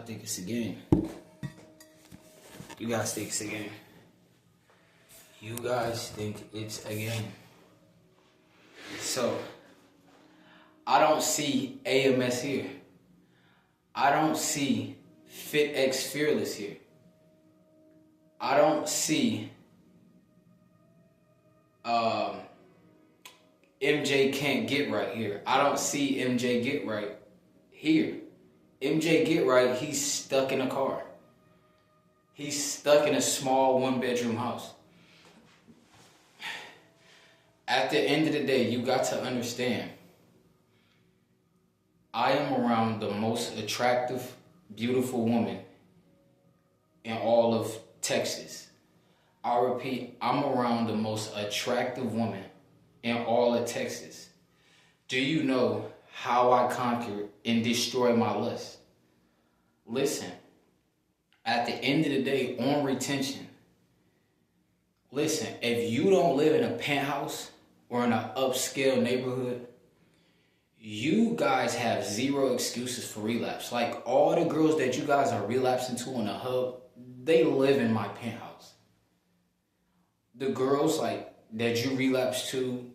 think it's a game. You guys think it's a game. You guys think it's a game. So, I don't see AMS here. I don't see FitX Fearless here. I don't see MJ Can't Get Right here. I don't see MJ Get Right here. MJ Get Right, he's stuck in a car. He's stuck in a small one-bedroom house. At the end of the day, you got to understand, I am around the most attractive, beautiful woman in all of Texas. I repeat, I'm around the most attractive woman in all of Texas. Do you know how I conquer and destroy my lust? Listen, at the end of the day, on retention, listen, if you don't live in a penthouse or in an upscale neighborhood, you guys have zero excuses for relapse. Like, all the girls that you guys are relapsing to in the hub, they live in my penthouse. The girls like that you relapse to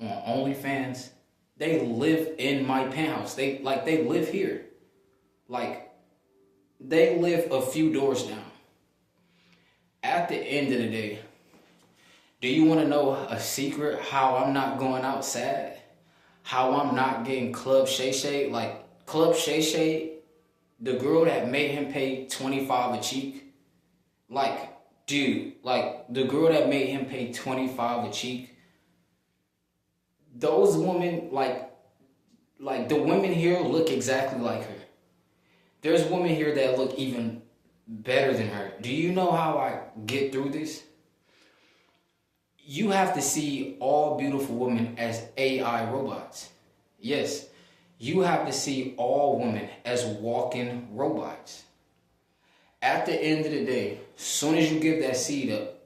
on OnlyFans, they live in my penthouse. They live here. Like, they live a few doors down. At the end of the day, do you want to know a secret how I'm not going out sad? How I'm not getting Club Shay Shay? Like, Club Shay Shay, the girl that made him pay $25 a cheek. Like, dude, like, the girl that made him pay $25 a cheek. Those women, like the women here look exactly like her. There's women here that look even better than her. Do you know how I get through this? You have to see all beautiful women as AI robots. Yes, you have to see all women as walking robots. At the end of the day, as soon as you give that seed up,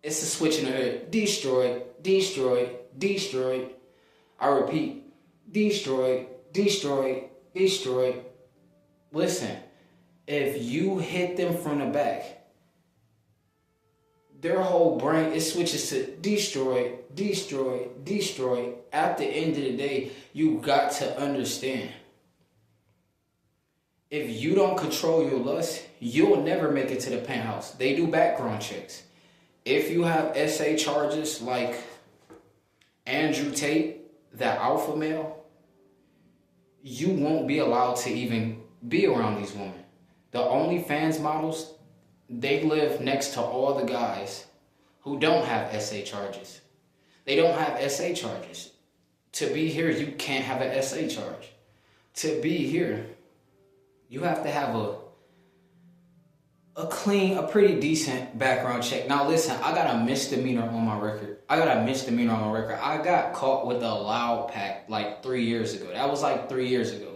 it's a switch in the hood. Destroyed, destroyed, destroyed. I repeat, destroyed, destroyed, destroyed. Listen, if you hit them from the back, their whole brain, it switches to destroy, destroy, destroy. At the end of the day, you got to understand, if you don't control your lust, you'll never make it to the penthouse. They do background checks. If you have SA charges like Andrew Tate, that alpha male, you won't be allowed to even be around these women. The OnlyFans models, they live next to all the guys who don't have SA charges. They don't have SA charges. To be here, you can't have an SA charge. To be here, you have to have a pretty decent background check. Now listen, I got a misdemeanor on my record. I got caught with a loud pack like 3 years ago. That was like 3 years ago.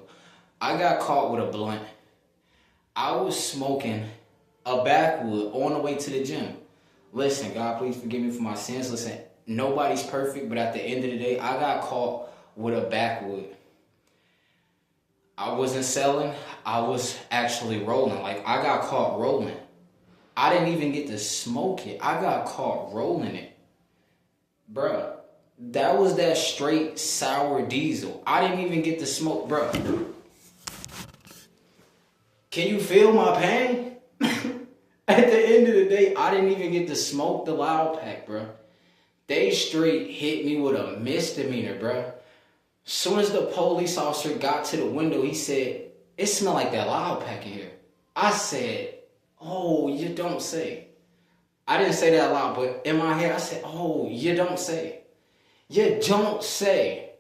I got caught with a blunt. I was smoking a backwood on the way to the gym. Listen, God, please forgive me for my sins. Listen, nobody's perfect, but at the end of the day, I got caught with a backwood. I wasn't selling, I was actually rolling. Like, I got caught rolling. I didn't even get to smoke it. I got caught rolling it. Bruh, that was that straight sour diesel. I didn't even get to smoke, bruh. Can you feel my pain? At the end of the day, I didn't even get to smoke the loud pack, bruh. They straight hit me with a misdemeanor, bruh. Soon as the police officer got to the window, he said, "It smelled like that loud pack in here." I said, "Oh, you don't say." I didn't say that loud, but in my head, I said, "Oh, you don't say." You don't say.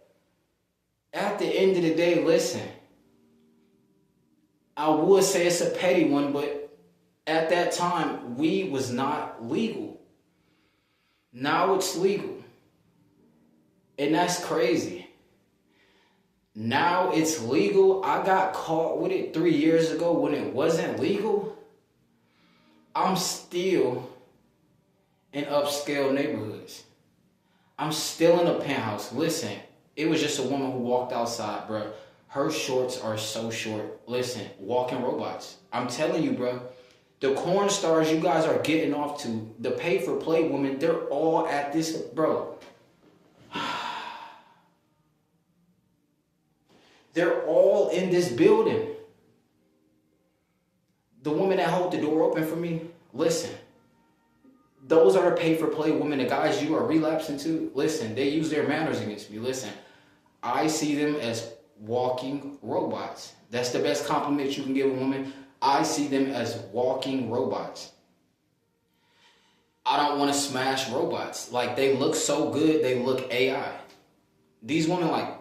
At the end of the day, listen, I would say it's a petty one, but at that time, weed was not legal. Now it's legal. And that's crazy. Now it's legal. I got caught with it 3 years ago when it wasn't legal. I'm still in upscale neighborhoods. I'm still in a penthouse. Listen, it was just a woman who walked outside, bro. Her shorts are so short. Listen, walking robots. I'm telling you, bro. The corn stars you guys are getting off to, the pay for play women, they're all at this, bro. They're all in this building. The women that hold the door open for me, listen. Those are the pay for play women. The guys you are relapsing to, listen, they use their manners against me. Listen, I see them as walking robots. That's the best compliment you can give a woman. I see them as walking robots. I don't want to smash robots. Like, they look so good, they look AI. These women, like,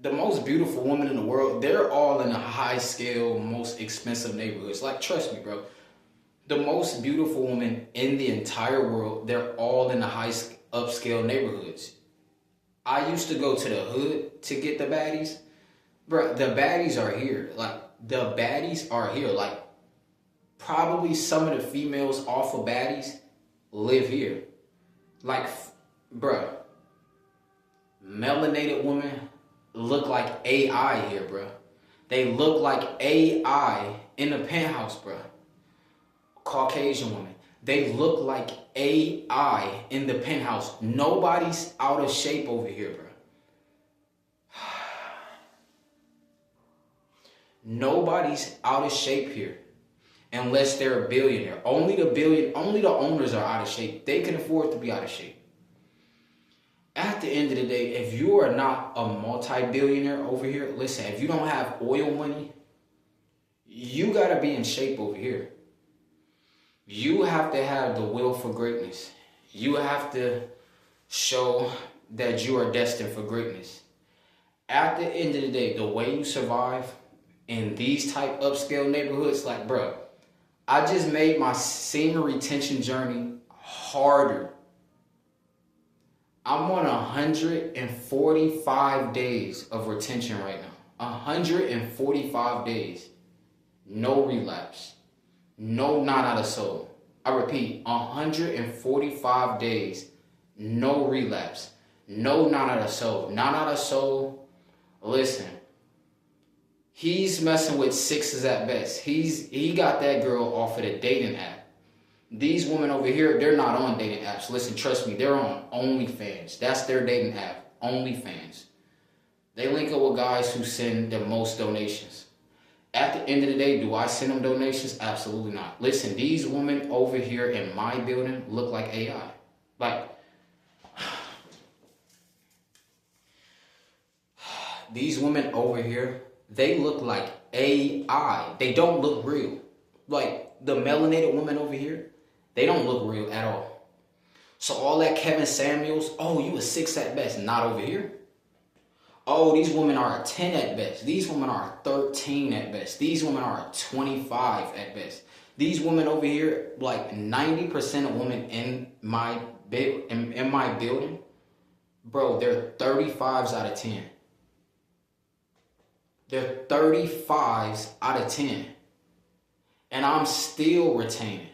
the most beautiful women in the world, they're all in the high scale, most expensive neighborhoods. Like, trust me, bro. The most beautiful women in the entire world, they're all in the high upscale neighborhoods. I used to go to the hood to get the baddies. Bro, the baddies are here. Like, the baddies are here. Like, probably some of the females off of baddies live here. Like, bro, melanated women look like AI here, bro. They look like AI in the penthouse, bro. Caucasian women, they look like AI in the penthouse. Nobody's out of shape over here, bro. Nobody's out of shape here unless they're a billionaire. Only the owners are out of shape. They can afford to be out of shape. At the end of the day, if you are not a multi-billionaire over here, listen, if you don't have oil money, you got to be in shape over here. You have to have the will for greatness. You have to show that you are destined for greatness. At the end of the day, the way you survive in these type upscale neighborhoods, like, bro, I just made my semen retention journey harder. I'm on 145 days of retention right now. 145 days. No relapse. No not out of soul. I repeat, 145 days. No relapse. No not out of soul. Not out of soul. Listen. He's messing with sixes at best. He got that girl off of the dating app. These women over here, they're not on dating apps. Listen, trust me, they're on OnlyFans. That's their dating app, OnlyFans. They link up with guys who send the most donations. At the end of the day, do I send them donations? Absolutely not. Listen, these women over here in my building look like AI. Like, these women over here, they look like AI. They don't look real. Like, the melanated woman over here, they don't look real at all. So all that Kevin Samuels, oh, you a 6 at best. Not over here. Oh, these women are a 10 at best. These women are a 13 at best. These women are a 25 at best. These women over here, like 90% of women in my building, bro, they're 35s out of 10. They're 35s out of 10. And I'm still retaining.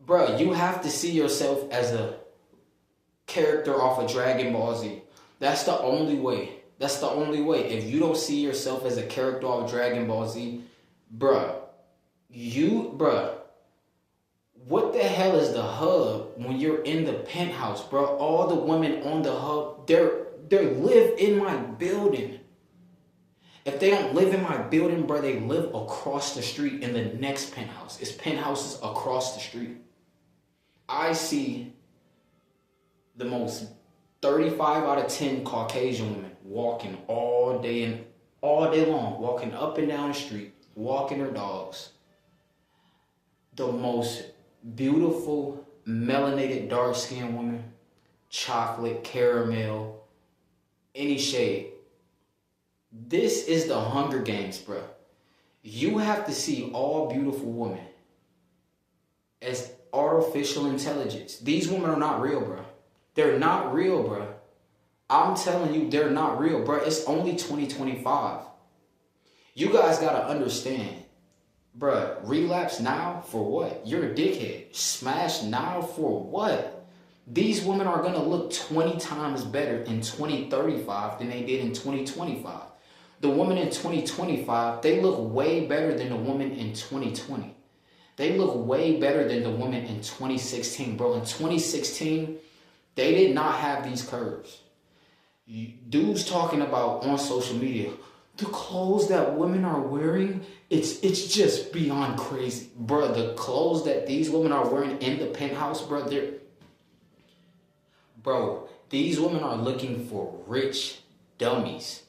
Bro, you have to see yourself as a character off of Dragon Ball Z. That's the only way. That's the only way. If you don't see yourself as a character off of Dragon Ball Z, bruh, what the hell is the hub when you're in the penthouse, bro? All the women on the hub, they live in my building. If they don't live in my building, bro, they live across the street in the next penthouse. It's penthouses across the street. I see the most 35 out of 10 Caucasian women walking all day long, walking up and down the street, walking their dogs. The most beautiful, melanated, dark-skinned woman, chocolate, caramel, any shade. This is the Hunger Games, bro. You have to see all beautiful women as artificial intelligence. These women are not real, bro. They're not real, bro. I'm telling you, they're not real, bro. It's only 2025. You guys gotta understand, bro. Relapse now for what? You're a dickhead. Smash now for what? These women are going to look 20 times better in 2035 than they did in 2025. The woman in 2025, they look way better than the woman in 2020. They look way better than the woman in 2016. Bro, in 2016, they did not have these curves. Dudes talking about on social media, the clothes that women are wearing, it's just beyond crazy. Bro, the clothes that these women are wearing in the penthouse, bro, these women are looking for rich dummies.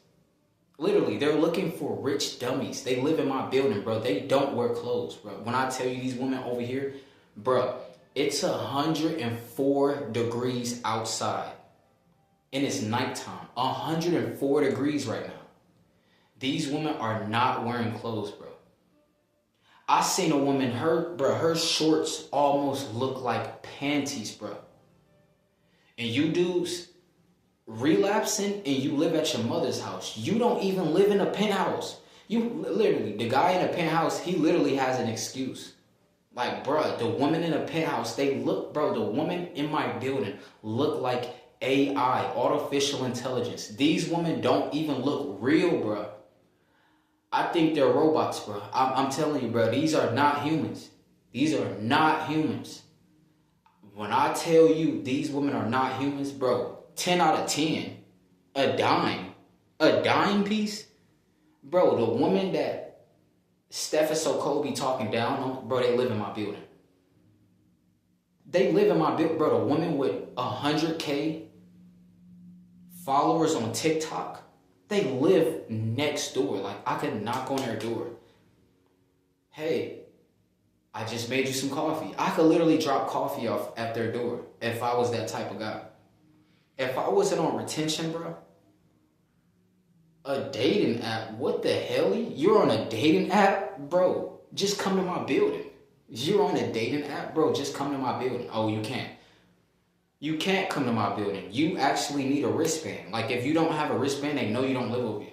Literally, they're looking for rich dummies. They live in my building, bro. They don't wear clothes, bro. When I tell you these women over here, bro, it's 104 degrees outside. And it's nighttime. 104 degrees right now. These women are not wearing clothes, bro. I seen a woman, her shorts almost look like panties, bro. And you dudes relapsing and you live at your mother's house. You don't even live in a penthouse. You literally, the guy in a penthouse, he literally has an excuse. Like, bro, the woman in a penthouse, the woman in my building look like AI, artificial intelligence. These women don't even look real, bro. I think they're robots, bro. I'm telling you, bro, these are not humans. These are not humans. When I tell you these women are not humans, bro, 10 out of 10, a dime piece, bro, the woman that Stephen Soko be talking down on, bro, they live in my building. They live in my building, bro. The woman with 100K followers on TikTok, they live next door. Like, I could knock on their door. Hey, I just made you some coffee. I could literally drop coffee off at their door if I was that type of guy. If I wasn't on retention, bro, a dating app, what the hell? You're on a dating app? Bro, just come to my building. You're on a dating app? Bro, just come to my building. Oh, you can't. You can't come to my building. You actually need a wristband. Like, if you don't have a wristband, they know you don't live over here.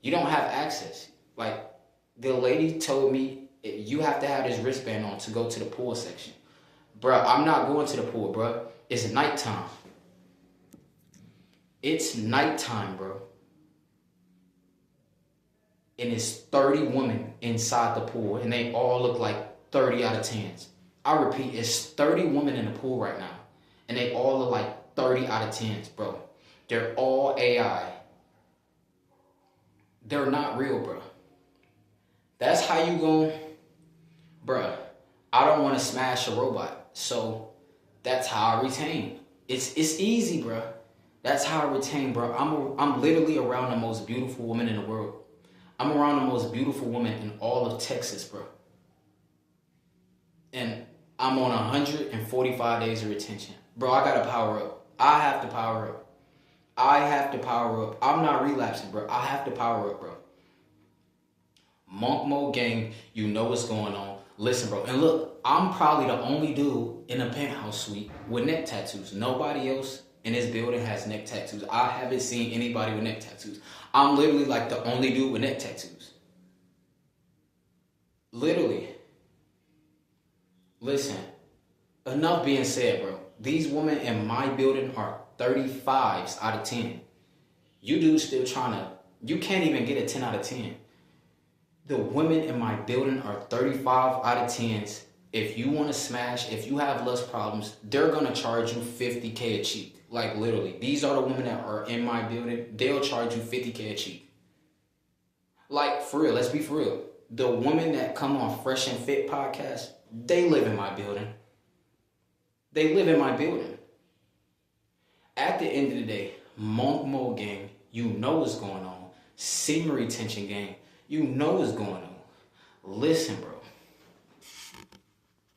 You don't have access. Like, the lady told me, you have to have this wristband on to go to the pool section. Bro, I'm not going to the pool, bro. It's nighttime. It's nighttime, bro. And it's 30 women inside the pool, and they all look like 30 out of 10s. I repeat, it's 30 women in the pool right now, and they all look like 30 out of 10s, bro. They're all AI. They're not real, bro. That's how you gon'... Bruh, I don't want to smash a robot, so that's how I retain. It's easy, bruh. That's how I retain, bro. I'm literally around the most beautiful woman in the world. I'm around the most beautiful woman in all of Texas, bro. And I'm on 145 days of retention. Bro, I gotta power up. I have to power up. I have to power up. I'm not relapsing, bro. I have to power up, bro. Monk Mode Gang, you know what's going on. Listen, bro, and look, I'm probably the only dude in a penthouse suite with neck tattoos. Nobody else in this building has neck tattoos. I haven't seen anybody with neck tattoos. I'm literally like the only dude with neck tattoos. Literally. Listen, enough being said, bro. These women in my building are 35s out of 10. You dudes still trying to, you can't even get a 10 out of 10. The women in my building are 35 out of 10s. If you want to smash, if you have lust problems, they're going to charge you $50K a cheek. Like, literally. These are the women that are in my building. They'll charge you $50K a cheek. Like, for real. Let's be for real. The women that come on Fresh and Fit podcast, they live in my building. They live in my building. At the end of the day, Monk Mode Gang, you know what's going on. Senior Retention Gang, you know what's going on. Listen, bro.